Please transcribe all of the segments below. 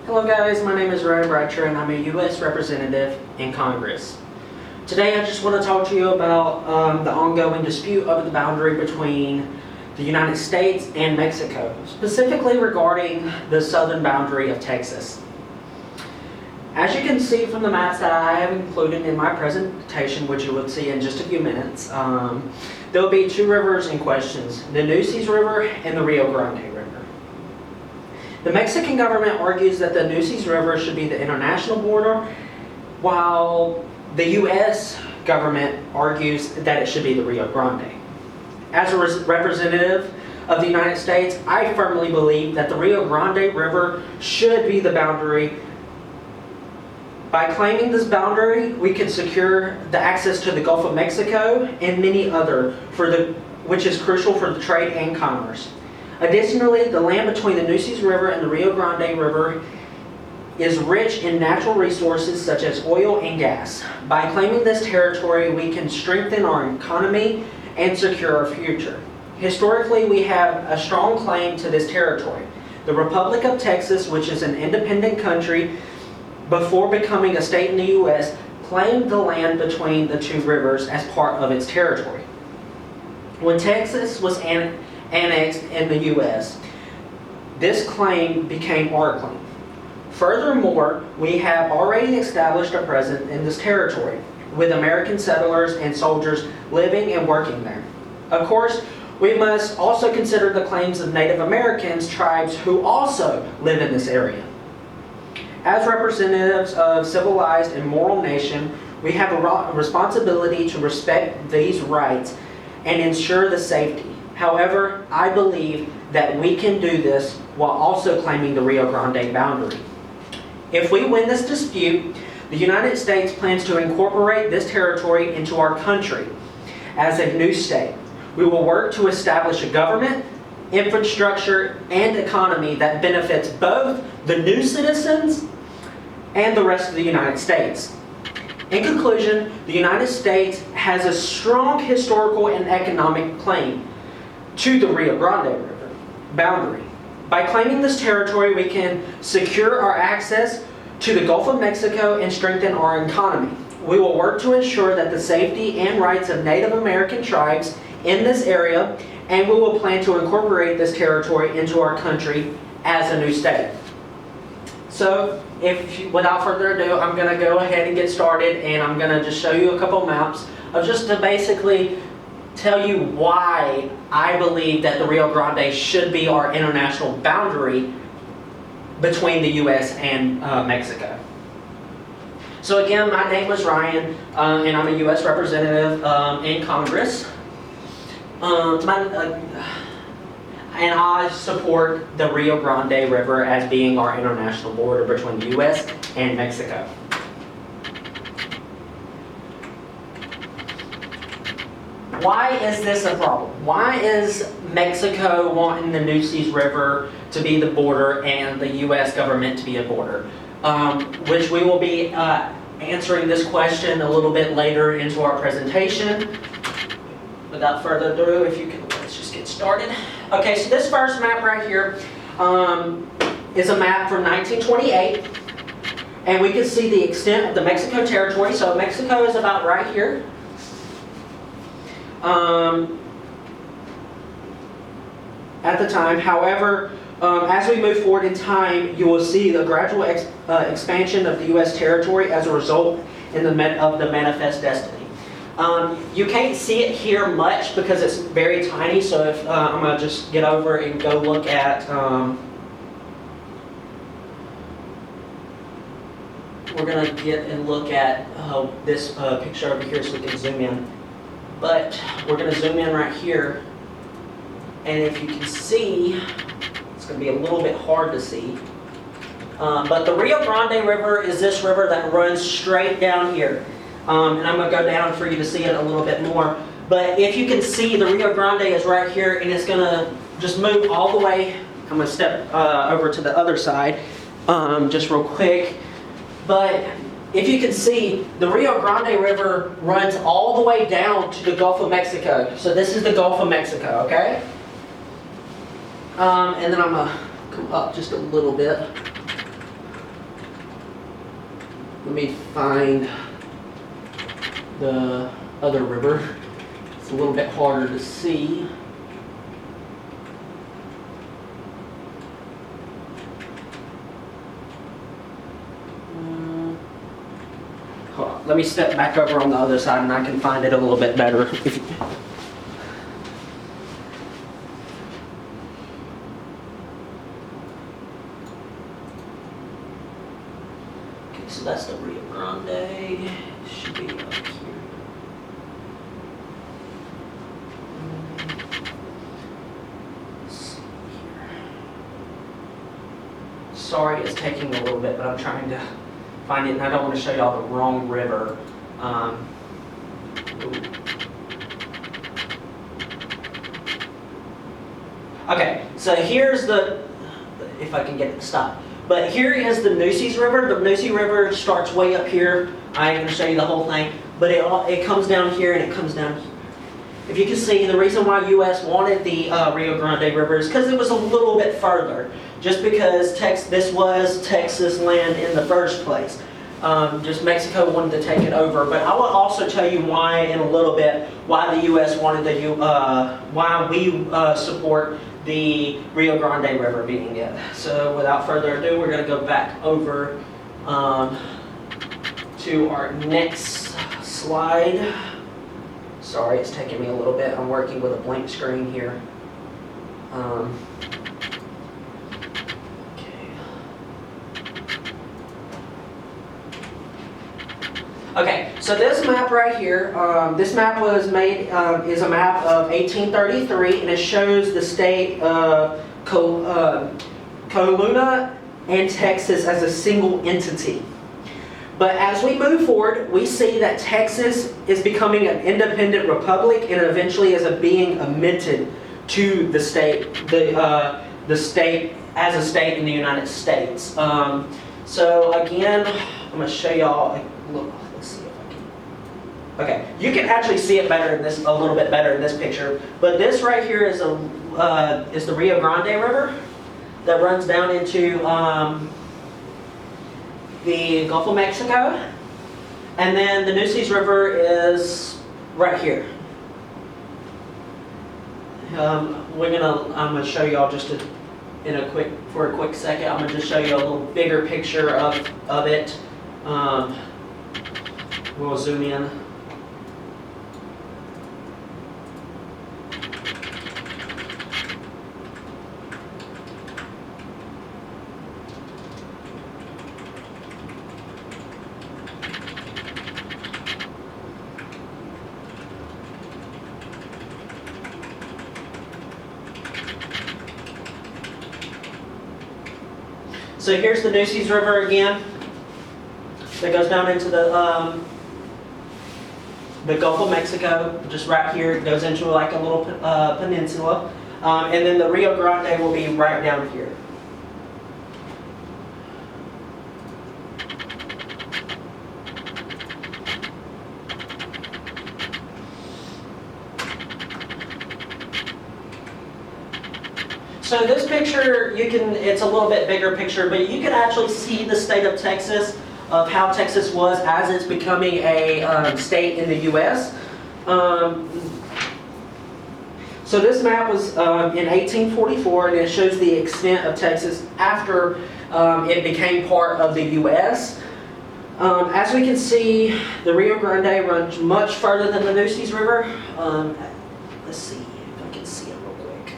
Hello guys, my name is Ryan Bradshaw and I'm a U.S. representative in Congress. Today I just want to talk to you about the ongoing dispute over the boundary between the United States and Mexico, specifically regarding the southern boundary of Texas. As you can see from the maps that I have included in my presentation, which you will see in just a few minutes, there will be two rivers in questions, the Nueces River and the Rio Grande River. The Mexican government argues that the Nueces River should be the international border, while the U.S. government argues that it should be the Rio Grande. As a representative of the United States, I firmly believe that the Rio Grande River should be the boundary. By claiming this boundary, we can secure the access to the Gulf of Mexico and many other, which is crucial for the trade and commerce. Additionally, the land between the Nueces River and the Rio Grande River is rich in natural resources such as oil and gas. By claiming this territory, we can strengthen our economy and secure our future. Historically, we have a strong claim to this territory. The Republic of Texas, which is an independent country before becoming a state in the U.S., claimed the land between the two rivers as part of its territory. When Texas was annexed in the U.S., this claim became our claim. Furthermore, we have already established a presence in this territory, with American settlers and soldiers living and working there. Of course, we must also consider the claims of Native Americans tribes who also live in this area. As representatives of a civilized and moral nation, we have a responsibility to respect these rights and ensure the safety. However, I believe that we can do this while also claiming the Rio Grande boundary. If we win this dispute, the United States plans to incorporate this territory into our country as a new state. We will work to establish a government, infrastructure, and economy that benefits both the new citizens and the rest of the United States. In conclusion, the United States has a strong historical and economic claim to the Rio Grande River boundary. By claiming this territory, we can secure our access to the Gulf of Mexico and strengthen our economy. We will work to ensure that the safety and rights of Native American tribes in this area, and we will plan to incorporate this territory into our country as a new state. So, without further ado, I'm going to go ahead and get started, and I'm going to just show you a couple maps of just to basically tell you why I believe that the Rio Grande should be our international boundary between the U.S. and Mexico. So again, my name is Ryan, and I'm a U.S. representative in Congress. And I support the Rio Grande River as being our international border between the U.S. and Mexico. Why is this a problem? Why is Mexico wanting the Nueces River to be the border and the U.S. government to be a border? Which we will be answering this question a little bit later into our presentation. Without further ado, if you can, let's just get started. Okay, so this first map right here is a map from 1928. And we can see the extent of the Mexico territory. So Mexico is about right here. At the time. However, as we move forward in time, you will see the gradual expansion of the U.S. territory as a result of the Manifest Destiny. You can't see it here much because it's very tiny, so if I'm going to just get over and go look at we're going to get and look at this picture over here so we can zoom in. But we're going to zoom in right here, and if you can see, it's going to be a little bit hard to see. But the Rio Grande River is this river that runs straight down here. And I'm going to go down for you to see it a little bit more. But if you can see, the Rio Grande is right here, and it's going to just move all the way. I'm going to step over to the other side just real quick. But if you can see, the Rio Grande River runs all the way down to the Gulf of Mexico. So this is the Gulf of Mexico, okay? And then I'm going to come up just a little bit. let me find the other river. It's a little bit harder to see. Hold on. Let me step back over on the other side and I can find it a little bit better. Okay, so that's the Rio Grande. It should be up here. Let's see here. Sorry, it's taking a little bit, but I'm trying to find it, and I don't want to show y'all the wrong river. Okay, so here's the, if I can get it to stop. But here is the Nueces River. The Nueces River starts way up here. I ain't going to show you the whole thing, but it comes down here and it comes down here. If you can see, the reason why U.S. wanted the Rio Grande River is because it was a little bit further. Just because this was Texas land in the first place. Just Mexico wanted to take it over. But I will also tell you why in a little bit, why the U.S. wanted why we support the Rio Grande River being it. So without further ado, we're going to go back over to our next slide. Sorry, it's taking me a little bit. I'm working with a blank screen here. Okay, so this map right here, this map was made, is a map of 1833, and it shows the state of Coluna and Texas as a single entity. But as we move forward, we see that Texas is becoming an independent republic and eventually is being admitted to the state, the state as a state in the United States. So again, I'm going to show y'all. Look, let's see if I can. Okay, you can actually see it better in this, a little bit better in this picture. But this right here is the Rio Grande River that runs down into the Gulf of Mexico, and then the Nueces River is right here. I'm gonna show y'all just for a quick second. I'm gonna just show you a little bigger picture of it. We'll zoom in. So here's the Nueces River again. That goes down into the Gulf of Mexico, just right here. It goes into like a little peninsula. And then the Rio Grande will be right down here. So this picture, it's a little bit bigger picture, but you can actually see the state of Texas, of how Texas was as it's becoming a state in the U.S. So this map was in 1844, and it shows the extent of Texas after it became part of the U.S. As we can see, the Rio Grande runs much further than the Nueces River. Let's see if I can see it real quick.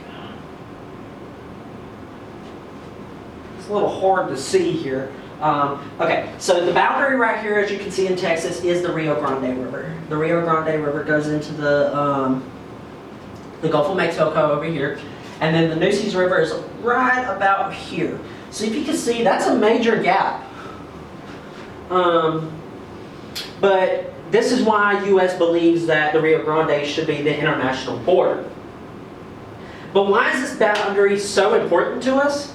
It's a little hard to see here. Okay, so the boundary right here, as you can see in Texas, is the Rio Grande River. The Rio Grande River goes into the Gulf of Mexico over here, and then the Nueces River is right about here. So if you can see, that's a major gap. But this is why U.S. believes that the Rio Grande should be the international border. But why is this boundary so important to us?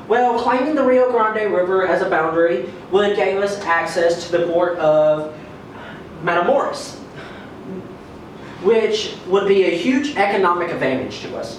Well, claiming the Rio Grande River as a boundary would give us access to the port of Matamoros, which would be a huge economic advantage to us.